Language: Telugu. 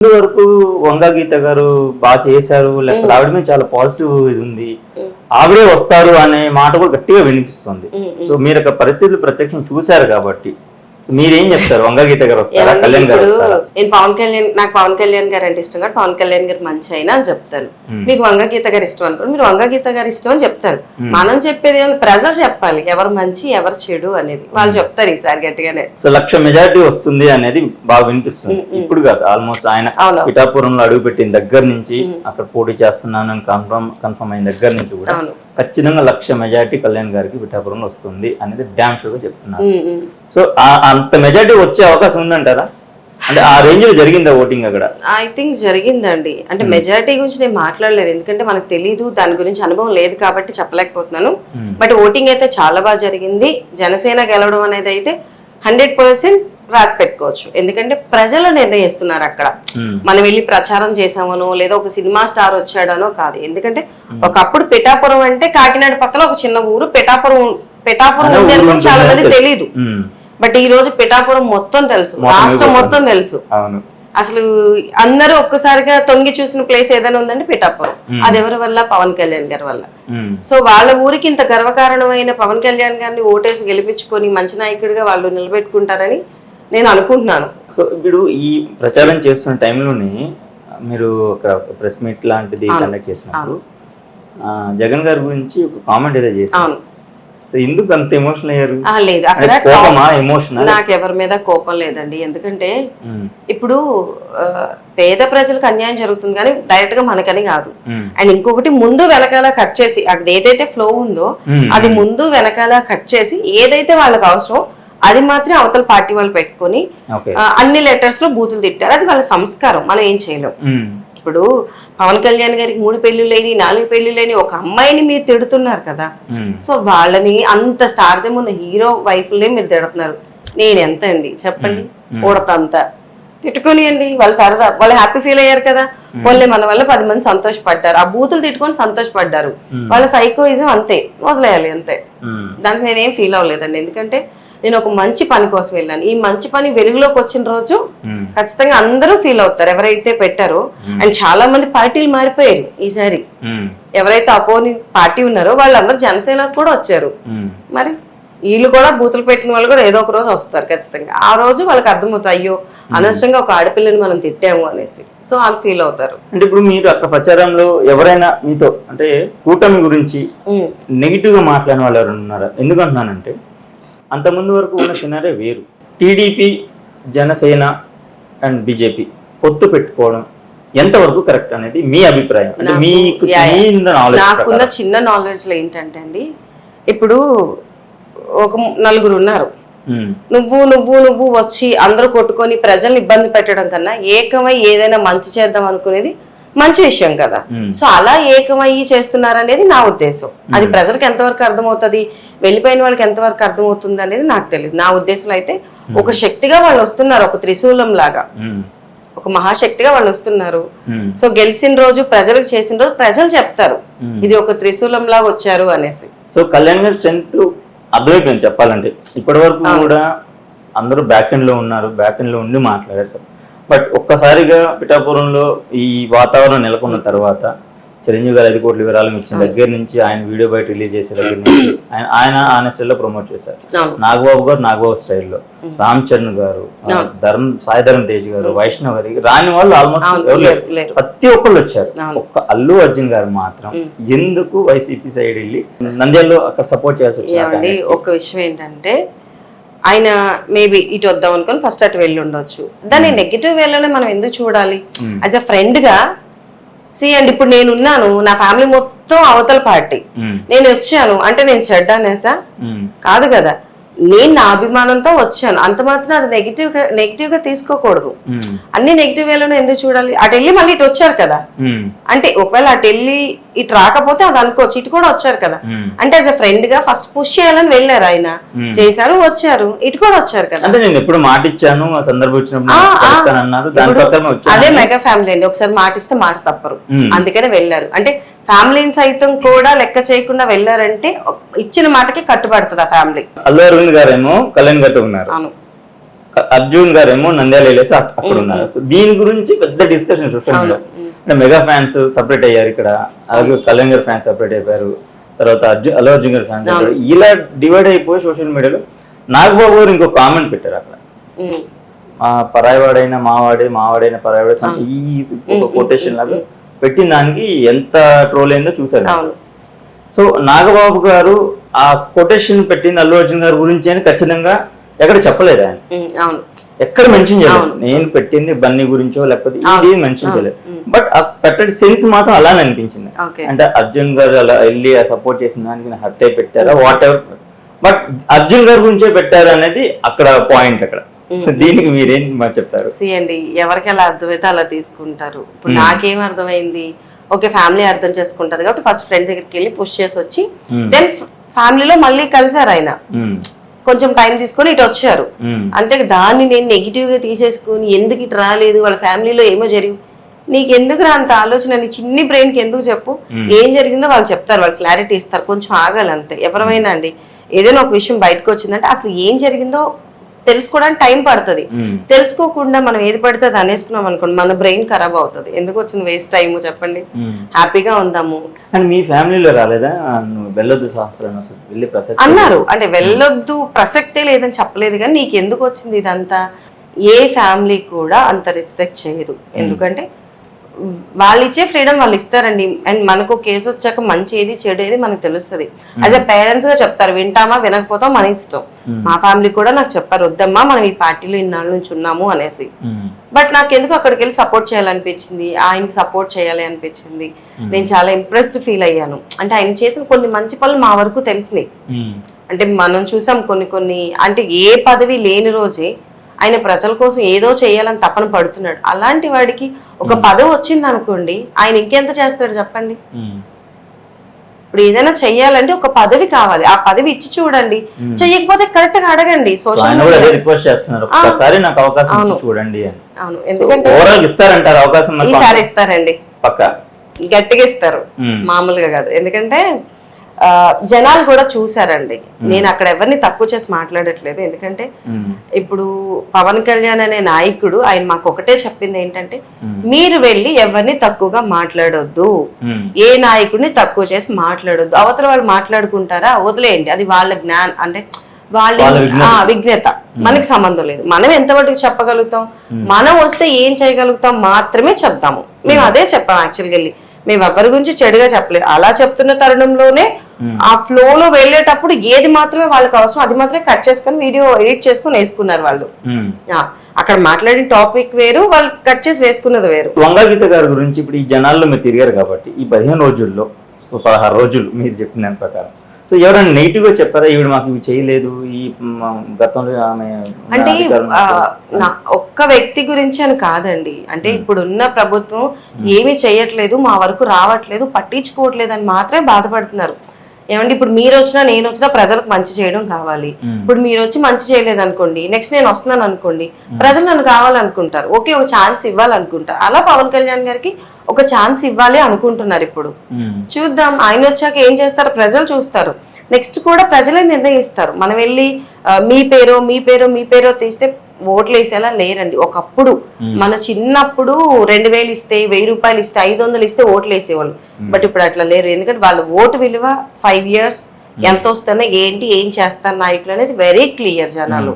ముందు వరకు వంగా గీత గారు బాగా చేశారు, లేకపోతే ఆవిడ మీద చాలా పాజిటివ్ ఇది ఉంది, ఆవిడే వస్తారు అనే మాట కూడా గట్టిగా వినిపిస్తుంది. సో మీరు ఒక పరిస్థితులు ప్రత్యక్షం చూశారు కాబట్టి మీరేం చెప్తారు? వంగా గీత గారు వస్తారా, కళ్యాణ్ గారు వస్తారా? నేను నాకు పవన్ కళ్యాణ్ గారు అంటే ఇష్టం కాబట్టి పవన్ కళ్యాణ్ గారు మంచి అయినా అని చెప్తాను. మీకు వంగా గీత గారు ఇష్టం అనుకోండి, మీరు వంగా గీత గారు ఇష్టం అని చెప్తారు. మనం చెప్పేది ప్రజలు చెప్పాలి ఎవరు మంచి ఎవరు చెడు అనేది, వాళ్ళు చెప్తారు ఈసారి గట్టిగానే. సో 1,00,000 మెజారిటీ వస్తుంది అనేది బాగా వినిపిస్తుంది. ఇప్పుడు కాదు, ఆల్మోస్ట్ ఆయన పిఠాపురంలో అడుగు పెట్టిన దగ్గర నుంచి అక్కడ పోటీ చేస్తున్నానని కన్ఫర్మ్ అయిన దగ్గర నుంచి కూడా ఖచ్చితంగా 1,00,000 మెజారిటీ కళ్యాణ్ గారికి పిఠాపురంలో వస్తుంది అనేది డ్యామ్ షూర్ గా చెప్తున్నారు. సో అంత మెజారిటీ వచ్చే అవకాశం ఉందంటారా? అంటే ఆ రేంజ్ లో జరిగిందా ఓటింగ్ అక్కడ? ఐ థింక్ జరిగిందండి. అంటే మెజారిటీ గురించి నేను మాట్లాడలేదు, ఎందుకంటే మనకు తెలీదు, దాని గురించి అనుభవం లేదు కాబట్టి చెప్పలేకపోతున్నాను. బట్ ఓటింగ్ అయితే చాలా బాగా జరిగింది. జనసేన గెలవడం అనేది అయితే 100% రాసి పెట్టుకోవచ్చు. ఎందుకంటే ప్రజలు నిర్ణయిస్తున్నారు అక్కడ. మనం వెళ్ళి ప్రచారం చేసామనో లేదా ఒక సినిమా స్టార్ వచ్చాడనో కాదు. ఎందుకంటే ఒకప్పుడు పిఠాపురం అంటే కాకినాడ పక్కన ఒక చిన్న ఊరు పిఠాపురం ఉంది అని చాలా మంది తెలీదు. బట్ ఈ రోజు పిఠాపురం మొత్తం తెలుసు, రాష్ట్రం మొత్తం తెలుసు. అసలు అందరూ ఒక్కసారిగా తొంగి చూసిన ప్లేస్ ఏదైనా ఉందంటే పిఠాపురం. అది ఎవరి వల్ల? పవన్ కళ్యాణ్ గారి వల్ల. సో వాళ్ళ ఊరికి ఇంత గర్వకారణమైన పవన్ కళ్యాణ్ గారిని ఓటేసి గెలిపించుకొని మంచి నాయకుడిగా వాళ్ళు నిలబెట్టుకుంటారని నేను అనుకుంటున్నాను. ఇప్పుడు ఈ ప్రచారం చేస్తున్న టైంలోనే మీరు ఒక ప్రెస్ మీట్ లాంటిది కండక్ట్ చేసినప్పుడు జగన్ గారి గురించి ఒక కామెంట్ ఏదో చేశారు. సో ఎందుకు అంత ఎమోషనల్ అయ్యారు? లేదు, అక్కడ నాకు ఎవరి మీద కోపం లేదండి. ఎందుకంటే ఇప్పుడు పేద ప్రజలకు అన్యాయం జరుగుతుంది కానీ డైరెక్ట్ గా మనకని కాదు. అండ్ ఇంకొకటి ముందు వెనకాల కట్ చేసి అది ఏదైతే ఫ్లో ఉందో అది ముందు వెనకాల కట్ చేసి ఏదైతే వాళ్ళకి అవసరం అది మాత్రం అవతల పార్టీ వాళ్ళు పెట్టుకొని అన్ని లెటర్స్ లో బూతులు తిట్టారు. అది వాళ్ళ సంస్కారం, మనం ఏం చేయలేం. ఇప్పుడు పవన్ కళ్యాణ్ గారికి 3 పెళ్లి లేని 4 పెళ్లి లేని ఒక అమ్మాయిని మీరు తిడుతున్నారు కదా. సో వాళ్ళని అంత స్టార్దం ఉన్న హీరో వైఫ్లే మీరు తిడుతున్నారు. నేను ఎంత అండి చెప్పండి, ఊడతంతా తిట్టుకొని అండి. వాళ్ళు సరదా, వాళ్ళు హ్యాపీ ఫీల్ అయ్యారు కదా. వాళ్ళే మన వల్ల 10 మంది సంతోషపడ్డారు, ఆ బూతులు తిట్టుకొని సంతోషపడ్డారు. వాళ్ళ సైకోయిజం అంతే, వదిలేయాలి అంతే. దానికి నేనేం ఫీల్ అవ్వలేదండి. ఎందుకంటే నేను ఒక మంచి పని కోసం వెళ్ళాను. ఈ మంచి పని వెలుగులోకి వచ్చిన రోజు ఖచ్చితంగా అందరూ ఫీల్ అవుతారు ఎవరైతే పెట్టారో. అండ్ చాలా మంది పార్టీలు మారిపోయారు ఈసారి. ఎవరైతే అపోని పార్టీ ఉన్నారో వాళ్ళందరూ జనసేనకు కూడా వచ్చారు. మరి వీళ్ళు కూడా బూతులు పెట్టిన వాళ్ళు కూడా ఏదో ఒక రోజు వస్తారు ఖచ్చితంగా. ఆ రోజు వాళ్ళకి అర్థమవుతుంది, అయ్యో అనవసరంగా ఒక ఆడపిల్లని మనం తిట్టాము అనేసి. సో వాళ్ళు ఫీల్ అవుతారు. అంటే ఇప్పుడు మీరు అక్కడ ప్రచారంలో ఎవరైనా మీతో అంటే కూటమి గురించి నెగిటివ్ గా మాట్లాడిన వాళ్ళు ఎవరైనా ఉన్నారా? ఎందుకంటున్నానంటే అంతకుముందు వరకు ఉన్న సినారే వేరు. టీడీపీ, జనసేన అండ్ బీజేపీ పొత్తు పెట్టుకోవడం ఎంతవరకు కరెక్ట్ అనేది మీ అభిప్రాయం? అంటే మీకు నాకున్న చిన్న నాలెడ్జ్ లో ఏంటంటే అండి, ఇప్పుడు ఒక 4 ఉన్నారు, నువ్వు వచ్చి అందరూ కొట్టుకొని ప్రజల్ని ఇబ్బంది పెట్టడం కన్నా ఏకమై ఏదైనా మంచి చేద్దాం అనుకునేది మంచి విషయం కదా. సో అలా ఏకమయ్యి చేస్తున్నారనేది నా ఉద్దేశం. అది ప్రజలకు ఎంతవరకు అర్థమవుతుంది, వెళ్ళిపోయిన వాళ్ళకి ఎంతవరకు అర్థమవుతుంది అనేది నాకు తెలియదు. నా ఉద్దేశంలో అయితే ఒక శక్తిగా వాళ్ళు వస్తున్నారు, ఒక త్రిశూలం లాగా, ఒక మహాశక్తిగా వాళ్ళు వస్తున్నారు. సో గెలిచిన రోజు ప్రజలకు చేసిన రోజు ప్రజలు చెప్తారు ఇది ఒక త్రిశూలం లాగా వచ్చారు అనేసి. సో కళ్యాణ్ గారి స్ట్రెంత్ అర్థమైపోయింది చెప్పాలంటే. ఇప్పటి వరకు కూడా అందరూ బ్యాక్ ఎండ్ లో ఉన్నారు, బ్యాక్ ఎండ్ లో ఉండి మాట్లాడారు సార్. బట్ ఒక్కసారిగా పిఠాపురంలో ఈ వాతావరణం నెలకొన్న తర్వాత చిరంజీవి గారు 5 కోట్ల విరాళం ఇచ్చిన దగ్గర నుంచి ఆయన వీడియో బయట రిలీజ్ చేసే దగ్గర నుంచి ఆయన స్టైల్లో ప్రమోట్ చేశారు. నాగబాబు గారు నాగబాబు స్టైల్లో, రామ్ చరణ్ గారు, సాయి ధరమ్ తేజ్ గారు, వైష్ణవ్ గారికి రాని వాళ్ళు ఆల్మోస్ట్ ఎవరు లేరు, ప్రతి ఒక్కళ్ళు వచ్చారు. ఒక్క అల్లు అర్జున్ గారు మాత్రం ఎందుకు వైసీపీ సైడ్ వెళ్ళి నంద్యాలలో అక్కడ సపోర్ట్ చేయాల్సి వచ్చింది? ఒక విషయం ఏంటంటే ఆయన మేబీ ఇటు వద్దాం అనుకుని ఫస్ట్ అటు వెళ్ళి ఉండొచ్చు. దాన్ని నెగిటివ్ వేలోనే మనం ఎందుకు చూడాలి? యాజ్ అ ఫ్రెండ్ గా అండ్ ఇప్పుడు నేను ఉన్నాను, నా ఫ్యామిలీ మొత్తం అవతల పార్టీ, నేను వచ్చాను అంటే నేను చెడ్డ అనేసా? కాదు కదా. నేను నా అభిమానంతో వచ్చాను, అంత మాత్రం అది నెగిటివ్ గా తీసుకోకూడదు. అన్ని నెగిటివ్ వేలోనే ఎందుకు చూడాలి? అటు వెళ్ళి మళ్ళీ ఇటు వచ్చారు కదా. అంటే ఒకవేళ అటు వెళ్ళి ఇటు రాకపోతే అది అనుకోవచ్చు, ఇటు కూడా వచ్చారు కదా. అంటే యాజ్ అ ఫ్రెండ్ గా ఫస్ట్ పుష్ చేయాలని వెళ్ళారు, ఆయన చేశారు, వచ్చారు, ఇటు కూడా వచ్చారు కదా. అంటే నేను ఎప్పుడు మాట ఇచ్చాను, ఆ సందర్భం వచ్చినప్పుడు అదే మెగా ఫ్యామిలీ అండి. ఒకసారి మాట ఇస్తే మాట తప్పరు, అందుకనే వెళ్ళారు. అంటే ఫ్యామిలీని సైతం కూడా లెక్క చేయకుండా వెళ్ళారంటే ఇచ్చిన మాటకి కట్టుబడుతుంది ఆ ఫ్యామిలీ. అల్లు అరవింద్ గారేమో కళ్యాణ్ గారితో ఉన్నారు, అర్జున్ గారు ఏమో నంద్యాల వెళ్ళేసి అక్కడ ఉన్నారు. సో దీని గురించి పెద్ద డిస్కషన్ సోషల్ మీడియా. అంటే మెగా ఫ్యాన్స్ సపరేట్ అయ్యారు ఇక్కడ, అలాగే కళ్యాణ్ గారు ఫ్యాన్స్ సపరేట్ అయిపోయారు, తర్వాత అల్లు అర్జున్ గారు ఫ్యాన్స్ అయిపోయారు. ఇలా డివైడ్ అయిపోయి సోషల్ మీడియాలో నాగబాబు గారు ఇంకో కామెంట్ పెట్టారు అక్కడ, పరాయవాడైన మావాడే, మావాడైన పరాయవాడే, ఈ కొటేషన్ లాగా పెట్టిన దానికి ఎంత ట్రోల్ అయిందో చూసారు. సో నాగబాబు గారు ఆ కొటేషన్ పెట్టింది అల్లు అర్జున్ గారి గురించి అని ఖచ్చితంగా ఎక్కడ చెప్పలేదు ఆయన, ఎక్కడ మెన్షన్ చేయలేదు. నేను పెట్టింది బన్నీ గురించో లేకపోతే ఇది మెన్షన్ చేయలేదు. బట్ ఆ పెట్టే సెన్స్ మాత్రం అలానే అనిపించింది. అంటే అర్జున్ గారు అలా వెళ్ళి సపోర్ట్ చేసిన దానికి హర్ట్ అయి పెట్టారా వాట్ ఎవర్, బట్ అర్జున్ గారి గురించే పెట్టారు అనేది అక్కడ పాయింట్. అక్కడ సో దీనికి మీరేం చెప్తారు? అండి, ఎవరికి ఎలా అర్థమైతే అలా తీసుకుంటారు. ఇప్పుడు నాకేం అర్థమైంది, ఓకే ఫ్యామిలీ అర్థం చేసుకుంటది కాబట్టి ఫస్ట్ ఫ్రెండ్ దగ్గరికి వెళ్ళి పుష్ చేసి వచ్చి దెన్ ఫ్యామిలీలో మళ్ళీ కలిసారు ఆయన, కొంచెం టైం తీసుకొని ఇటు వచ్చారు. అంటే దాన్ని నేను నెగిటివ్ గా తీసేసుకుని ఎందుకు ఇటు రాలేదు, వాళ్ళ ఫ్యామిలీలో ఏమో జరిగి నీకు ఎందుకు రా అంత ఆలోచన, నీ చిన్ని బ్రెయిన్ కి ఎందుకు చెప్పు, ఏం జరిగిందో వాళ్ళు చెప్తారు, వాళ్ళు క్లారిటీ ఇస్తారు, కొంచెం ఆగాలి అంతే. ఎవరైనా అండి ఏదైనా ఒక విషయం బయటకు వచ్చిందంటే అసలు ఏం జరిగిందో తెలుసుకోవడానికి టైం పడుతుంది. తెలుసుకోకుండా మనం ఏది పడితే అది అనేసుకున్నాం అనుకోండి, మన బ్రెయిన్ ఖరాబ్ అవుతుంది. ఎందుకు వచ్చింది వేస్ట్ టైం చెప్పండి, హ్యాపీగా ఉందాము. అండ్ మీ ఫ్యామిలీలో రాలేదా వెళ్ళొద్దు శాస్త్రం అన్నారు? అంటే వెళ్ళొద్దు ప్రసక్తే లేదని చెప్పలేదు, కానీ నీకు ఎందుకు వచ్చింది ఇదంతా, ఏ ఫ్యామిలీ కూడా అంత రెస్ట్రిక్ట్ చేయదు. ఎందుకంటే వాళ్ళు ఇచ్చే ఫ్రీడమ్ వాళ్ళు ఇస్తారండి. అండ్ మనకు కేసు వచ్చాక మంచి ఏది చెడు ఏది మనకు తెలుస్తుంది. యాజ్ అ పేరెంట్స్ గా చెప్తారు, వింటామా వినకపోతాం మన ఇష్టం. మా ఫ్యామిలీ కూడా నాకు చెప్పారు, వద్దమ్మా మనం ఈ పార్టీలో ఇన్నాళ్ళ నుంచి ఉన్నాము అనేసి. బట్ నాకు ఎందుకు అక్కడికి వెళ్ళి సపోర్ట్ చేయాలనిపించింది, ఆయనకి సపోర్ట్ చేయాలి అనిపించింది. నేను చాలా ఇంప్రెస్డ్ ఫీల్ అయ్యాను. అంటే ఆయన చేసిన కొన్ని మంచి పనులు మా వరకు తెలిసినాయి. అంటే మనం చూసాం కొన్ని అంటే ఏ పదవి లేని రోజే ఆయన ప్రజల కోసం ఏదో చేయాలని తపన పడుతున్నాడు. అలాంటి వాడికి ఒక పదవి వచ్చింది అనుకోండి, ఆయన ఇంకెంత చేస్తాడు చెప్పండి. ఇప్పుడు ఏదైనా చెయ్యాలంటే ఒక పదవి కావాలి, ఆ పదవి ఇచ్చి చూడండి. చెయ్యకపోతే కరెక్ట్ గా అడగండి. సోషల్ అవును, ఎందుకంటే ఈసారి ఇస్తారండి, గట్టిగా ఇస్తారు, మామూలుగా కాదు. ఎందుకంటే జనాలు కూడా చూసారండి. నేను అక్కడ ఎవరిని తక్కువ చేసి మాట్లాడట్లేదు. ఎందుకంటే ఇప్పుడు పవన్ కళ్యాణ్ అనే నాయకుడు ఆయన మాకు ఒకటే చెప్పింది ఏంటంటే, మీరు వెళ్ళి ఎవరిని తక్కువగా మాట్లాడొద్దు, ఏ నాయకుడిని తక్కువ చేసి మాట్లాడొద్దు. అవతల వాళ్ళు మాట్లాడుకుంటారా వదిలేయండి, అది వాళ్ళ జ్ఞానం, అంటే వాళ్ళ విజ్ఞత, మనకి సంబంధం లేదు. మనం ఎంతవరకు చెప్పగలుగుతాం, మనం వస్తే ఏం చేయగలుగుతాం మాత్రమే చెప్తాము. మేము అదే చెప్పాం. యాక్చువల్గా వెళ్ళి మేము ఎవరి గురించి చెడుగా చెప్పలేదు. అలా చెప్తున్న తరుణంలోనే ఆ ఫ్లో లో వెళ్ళేటప్పుడు ఏది మాత్రమే వాళ్ళకి అవసరం అది మాత్రమే కట్ చేసుకుని వీడియో ఎడిట్ చేసుకుని వేసుకున్నారు వాళ్ళు. అక్కడ మాట్లాడిన టాపిక్ వేరు, వాళ్ళు కట్ చేసి వేసుకున్నది వేరు. వంగగీత గారి గురించి ఇప్పుడు ఈ జనాల్లో మీరు తిరిగారు కాబట్టి ఈ 15 రోజుల్లో 16 రోజులు మీరు చెప్పిన దాని ప్రకారం, సో ఎవరైనా నెగిటివ్ గా చెప్పారా, ఈవిడ మాకు ఇవి చేయలేదు ఈ గతంలో ఆమె అంటే ఒక్క వ్యక్తి గురించి అని కాదండి. అంటే ఇప్పుడున్న ప్రభుత్వం ఏమీ చేయట్లేదు, మా వరకు రావట్లేదు, పట్టించుకోవట్లేదు అని మాత్రమే బాధపడుతున్నారు. ఏమంటే ఇప్పుడు మీరు వచ్చినా నేను వచ్చినా ప్రజలకు మంచి చేయడం కావాలి. ఇప్పుడు మీరు వచ్చి మంచి చేయలేదు అనుకోండి, నెక్స్ట్ నేను వస్తున్నాను అనుకోండి, ప్రజలు నన్ను కావాలనుకుంటారు, ఓకే ఒక ఛాన్స్ ఇవ్వాలనుకుంటారు. అలా పవన్ కళ్యాణ్ గారికి ఒక ఛాన్స్ ఇవ్వాలి అనుకుంటున్నారు. ఇప్పుడు చూద్దాం, ఆయన వచ్చాక ఏం చేస్తారో ప్రజలు చూస్తారు. నెక్స్ట్ కూడా ప్రజలే నిర్ణయిస్తారు. మనం వెళ్ళి మీ పేరో తీస్తే ఓట్లు వేసేలా లేరండి. ఒకప్పుడు మన చిన్నప్పుడు 2000 ఇస్తే 1000 రూపాయలు ఇస్తే 500 ఇస్తే ఓట్లు వేసేవాళ్ళు. బట్ ఇప్పుడు అట్లా లేరు. ఎందుకంటే వాళ్ళ ఓటు విలువ 5 years ఎంత వస్తున్నా ఏంటి ఏం చేస్తారు నాయకులు అనేది వెరీ క్లియర్ జనాలు.